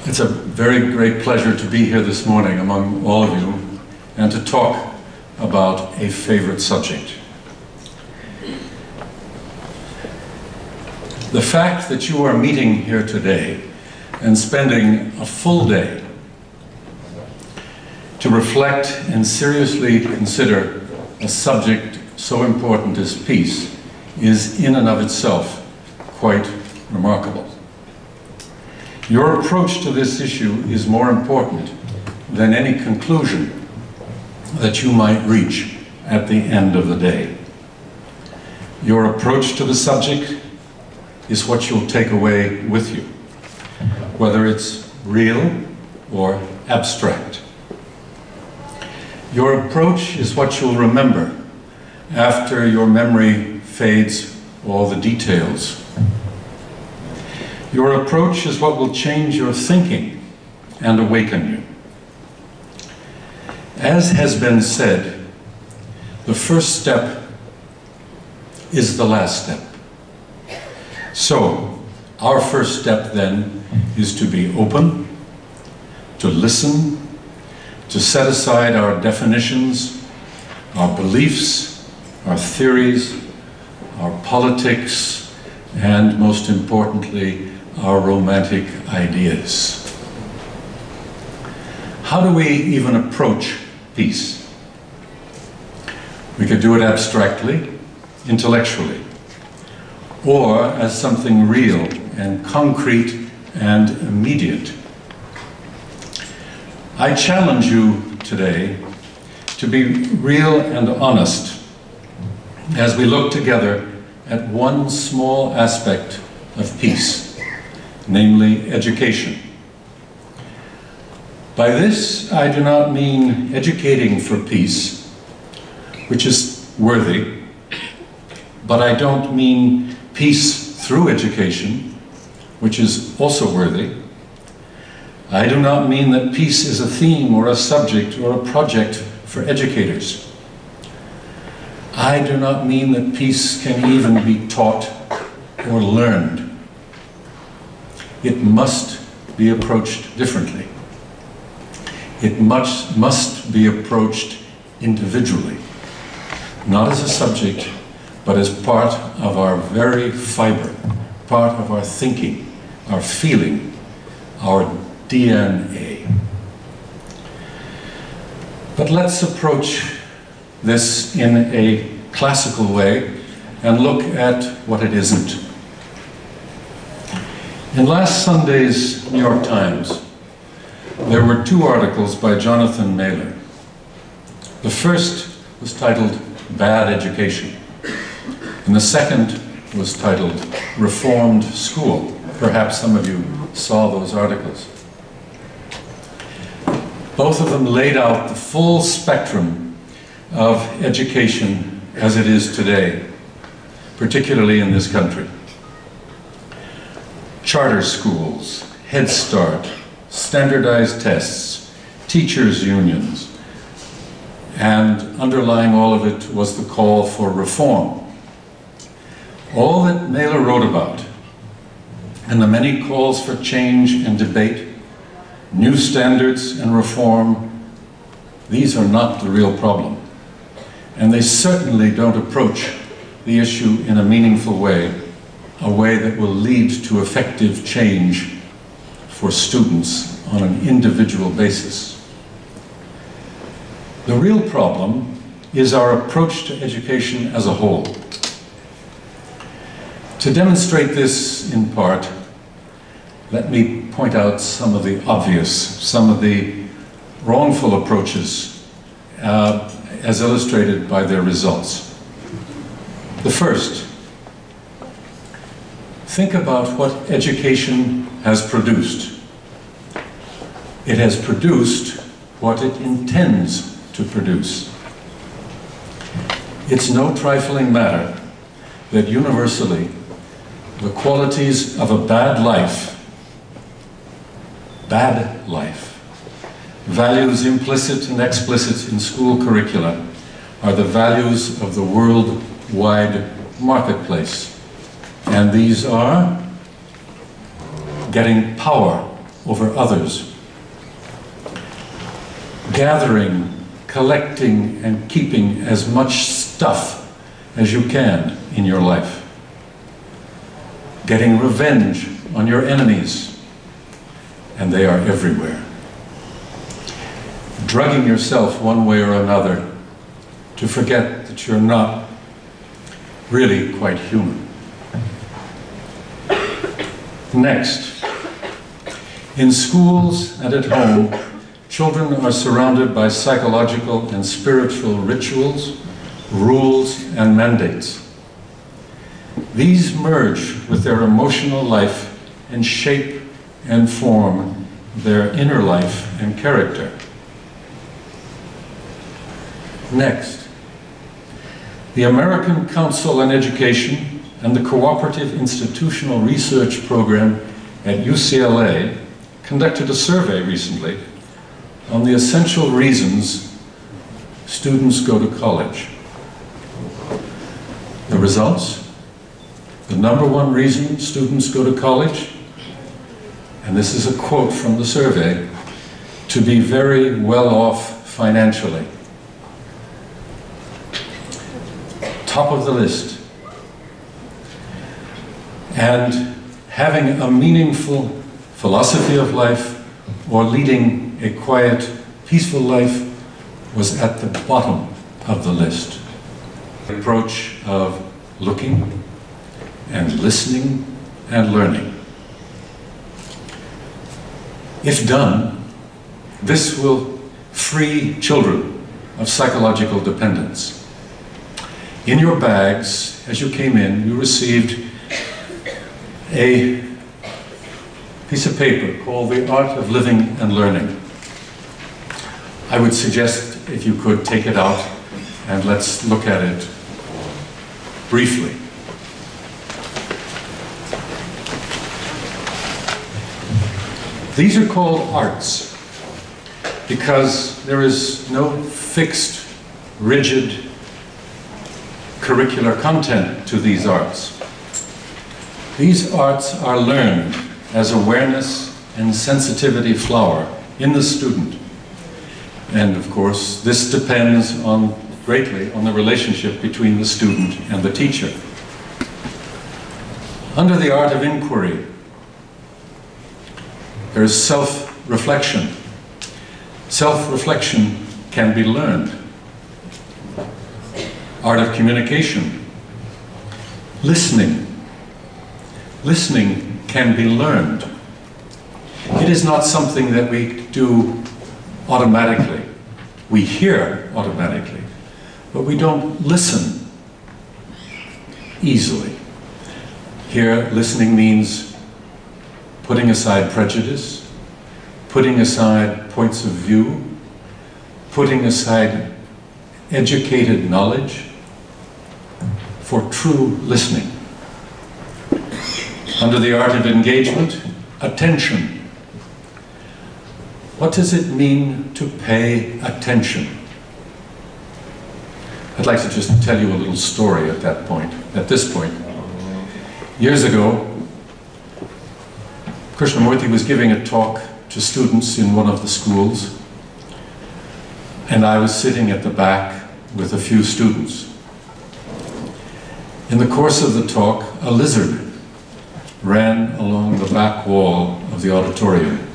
It's a very great pleasure to be here this morning among all of you and to talk about a favorite subject. The fact that you are meeting here today and spending a full day to reflect and seriously consider a subject so important as peace is in and of itself quite remarkable. Your approach to this issue is more important than any conclusion that you might reach at the end of the day. Your approach to the subject is what you'll take away with you, whether it's real or abstract. Your approach is what you'll remember after your memory fades all the details. Your approach is what will change your thinking and awaken you. As has been said, the first step is the last step. So, our first step then is to be open, to listen, to set aside our definitions, our beliefs, our theories, our politics, and most importantly, our romantic ideas. How do we even approach peace? We could do it abstractly, intellectually, or as something real and concrete and immediate. I challenge you today to be real and honest as we look together at one small aspect of peace, namely education. By this, I do not mean educating for peace, which is worthy, but I don't mean peace through education, which is also worthy. I do not mean that peace is a theme or a subject or a project for educators. I do not mean that peace can even be taught or learned. It must be approached differently. It must be approached individually, not as a subject, but as part of our very fiber, part of our thinking, our feeling, our DNA. But let's approach this in a classical way and look at what it isn't. In last Sunday's New York Times, there were two articles by Jonathan Mailer. The first was titled Bad Education, and the second was titled Reformed School. Perhaps some of you saw those articles. Both of them laid out the full spectrum of education as it is today, particularly in this country. Charter schools, Head Start, standardized tests, teachers' unions, and underlying all of it was the call for reform. All that Mailer wrote about, and the many calls for change and debate, new standards and reform, these are not the real problem. And they certainly don't approach the issue in a meaningful way, a way that will lead to effective change for students on an individual basis. The real problem is our approach to education as a whole. To demonstrate this in part, let me point out some of the obvious, some of the wrongful approaches as illustrated by their results. The first, think about what education has produced. It has produced what it intends to produce. It's no trifling matter that universally the qualities of a bad life, values implicit and explicit in school curricula, are the values of the worldwide marketplace. And these are getting power over others. Gathering, collecting, and keeping as much stuff as you can in your life. Getting revenge on your enemies, and they are everywhere. Drugging yourself one way or another to forget that you're not really quite human. Next, in schools and at home, children are surrounded by psychological and spiritual rituals, rules, and mandates. These merge with their emotional life and shape and form their inner life and character. Next, the American Council on Education and the Cooperative Institutional Research Program at UCLA conducted a survey recently on the essential reasons students go to college. The results? The number one reason students go to college, and this is a quote from the survey, to be very well off financially. Top of the list. And having a meaningful philosophy of life or leading a quiet, peaceful life was at the bottom of the list. The approach of looking and listening and learning. If done, this will free children of psychological dependence. In your bags, as you came in, you received a piece of paper called The Art of Living and Learning. I would suggest if you could take it out and let's look at it briefly. These are called arts because there is no fixed, rigid curricular content to these arts. These arts are learned as awareness and sensitivity flower in the student. And of course, this depends greatly on the relationship between the student and the teacher. Under the art of inquiry, there is self-reflection. Self-reflection can be learned. Art of communication. Listening. Listening can be learned. It is not something that we do automatically. We hear automatically, but we don't listen easily. Here, listening means putting aside prejudice, putting aside points of view, putting aside educated knowledge for true listening. Under the art of engagement, attention. What does it mean to pay attention? I'd like to just tell you a little story at this point. Years ago, Krishnamurti was giving a talk to students in one of the schools, and I was sitting at the back with a few students. In the course of the talk, a lizard ran along the back wall of the auditorium,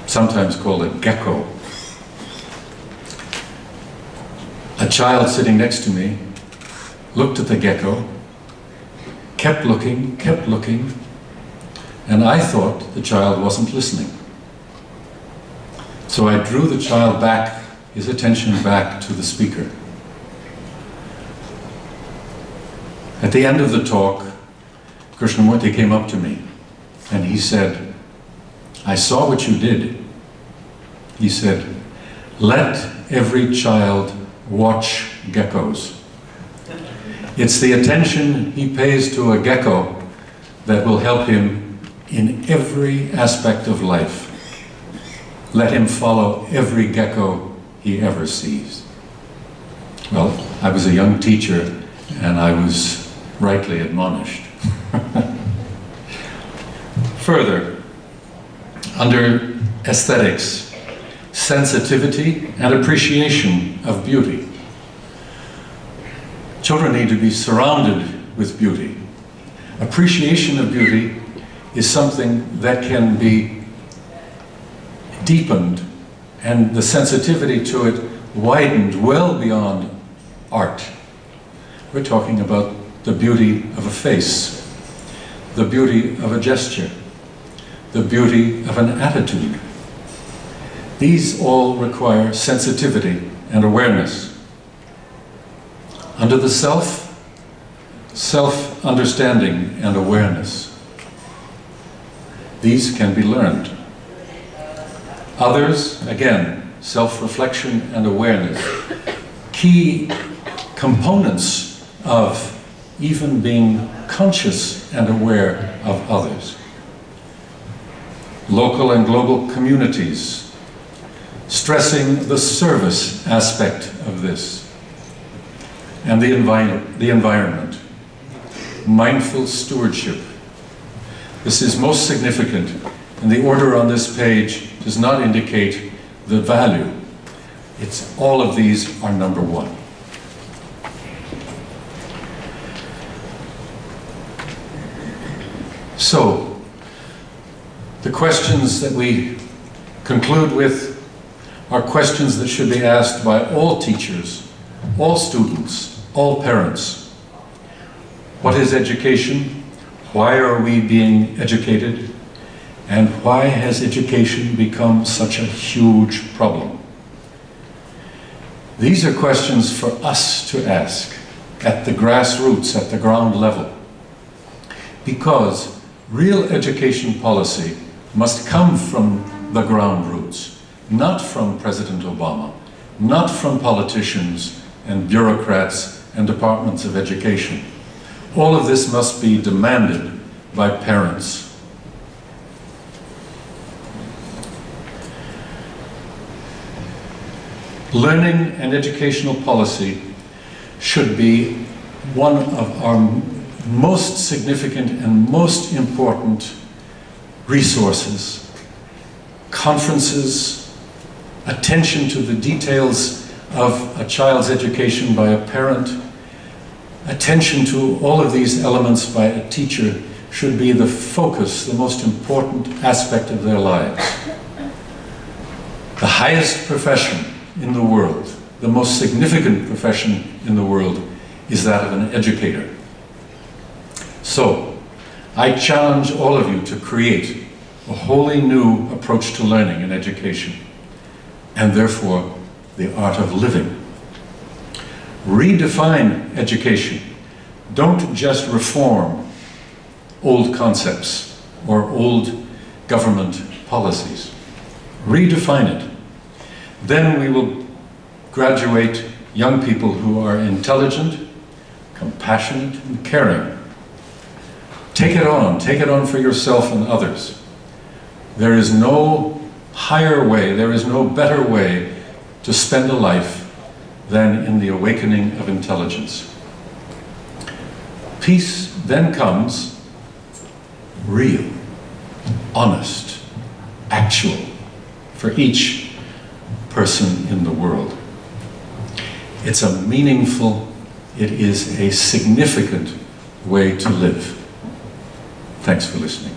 sometimes called a gecko. A child sitting next to me looked at the gecko, kept looking, and I thought the child wasn't listening. So I drew the child back, his attention back to the speaker. At the end of the talk, Krishnamurti came up to me and he said, "I saw what you did." He said, "Let every child watch geckos. It's the attention he pays to a gecko that will help him in every aspect of life. Let him follow every gecko he ever sees." Well, I was a young teacher and I was rightly admonished. Further, under aesthetics, sensitivity and appreciation of beauty. Children need to be surrounded with beauty. Appreciation of beauty is something that can be deepened and the sensitivity to it widened well beyond art. We're talking about the beauty of a face, the beauty of a gesture, the beauty of an attitude. These all require sensitivity and awareness. Under the self, self-understanding and awareness. These can be learned. Others, again, self-reflection and awareness. Key components of even being conscious and aware of others. Local and global communities, stressing the service aspect of this. And the environment. Mindful stewardship. This is most significant, and the order on this page does not indicate the value. It's all of these are number one. So, the questions that we conclude with are questions that should be asked by all teachers, all students, all parents. What is education? Why are we being educated? And why has education become such a huge problem? These are questions for us to ask at the grassroots, at the ground level. Because real education policy must come from the ground roots, not from President Obama, not from politicians and bureaucrats and departments of education. All of this must be demanded by parents. Learning and educational policy should be one of our most significant and most important resources. Conferences, attention to the details of a child's education by a parent, attention to all of these elements by a teacher should be the focus, the most important aspect of their lives. The highest profession in the world, the most significant profession in the world, is that of an educator. So, I challenge all of you to create a wholly new approach to learning and education, and therefore the art of living. Redefine education. Don't just reform old concepts or old government policies. Redefine it. Then we will graduate young people who are intelligent, compassionate, and caring. Take it on for yourself and others. There is no higher way, there is no better way to spend a life than in the awakening of intelligence. Peace then comes real, honest, actual, for each person in the world. It's a meaningful, it is a significant way to live. Thanks for listening.